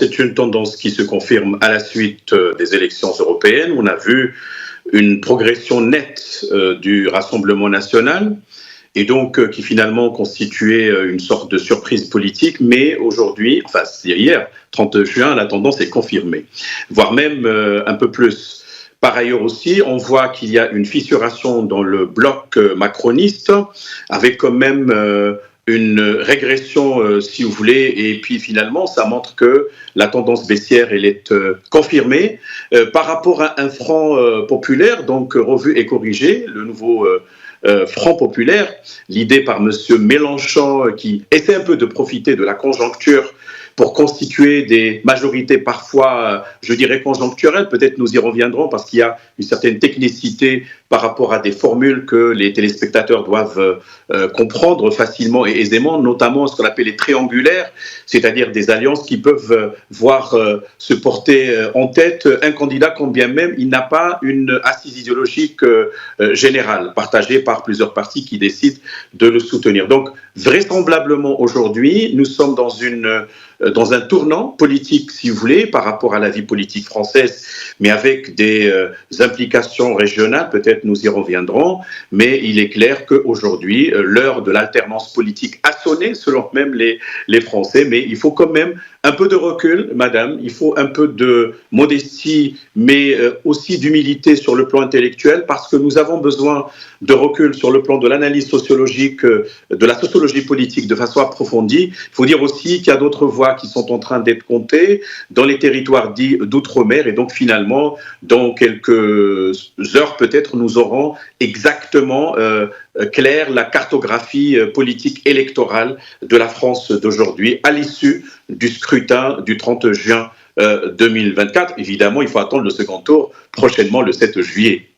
C'est une tendance qui se confirme à la suite des élections européennes. On a vu une progression nette du Rassemblement national et donc qui finalement constituait une sorte de surprise politique. Mais aujourd'hui, enfin c'est hier, 30 juin, la tendance est confirmée, voire même un peu plus. Par ailleurs aussi, on voit qu'il y a une fissuration dans le bloc macroniste, avec quand même une régression, si vous voulez, et puis finalement, ça montre que la tendance baissière, elle est confirmée par rapport à un front populaire, donc revu et corrigé, le nouveau Front populaire, l'idée par M. Mélenchon qui essaie un peu de profiter de la conjoncture pour constituer des majorités parfois, je dirais, conjoncturelles. Peut-être nous y reviendrons parce qu'il y a une certaine technicité par rapport à des formules que les téléspectateurs doivent comprendre facilement et aisément, notamment ce qu'on appelle les triangulaires, c'est-à-dire des alliances qui peuvent voir se porter en tête un candidat quand bien même il n'a pas une assise idéologique générale, partagée par plusieurs partis qui décident de le soutenir. Donc, vraisemblablement aujourd'hui, nous sommes dans un tournant politique, si vous voulez, par rapport à la vie politique française, mais avec des implications régionales, peut-être nous y reviendrons, mais il est clair qu'aujourd'hui, l'heure de l'alternance politique a sonné, selon même les Français, mais il faut quand même un peu de recul, madame, il faut un peu de modestie, mais aussi d'humilité sur le plan intellectuel, parce que nous avons besoin de recul sur le plan de l'analyse sociologique, de la sociologie politique de façon approfondie. Il faut dire aussi qu'il y a d'autres voix qui sont en train d'être comptées dans les territoires dits d'outre-mer, et donc finalement, dans quelques heures peut-être, nous aurons exactement clair la cartographie politique électorale de la France d'aujourd'hui à l'issue du scrutin du 30 juin 2024. Évidemment, il faut attendre le second tour prochainement le 7 juillet.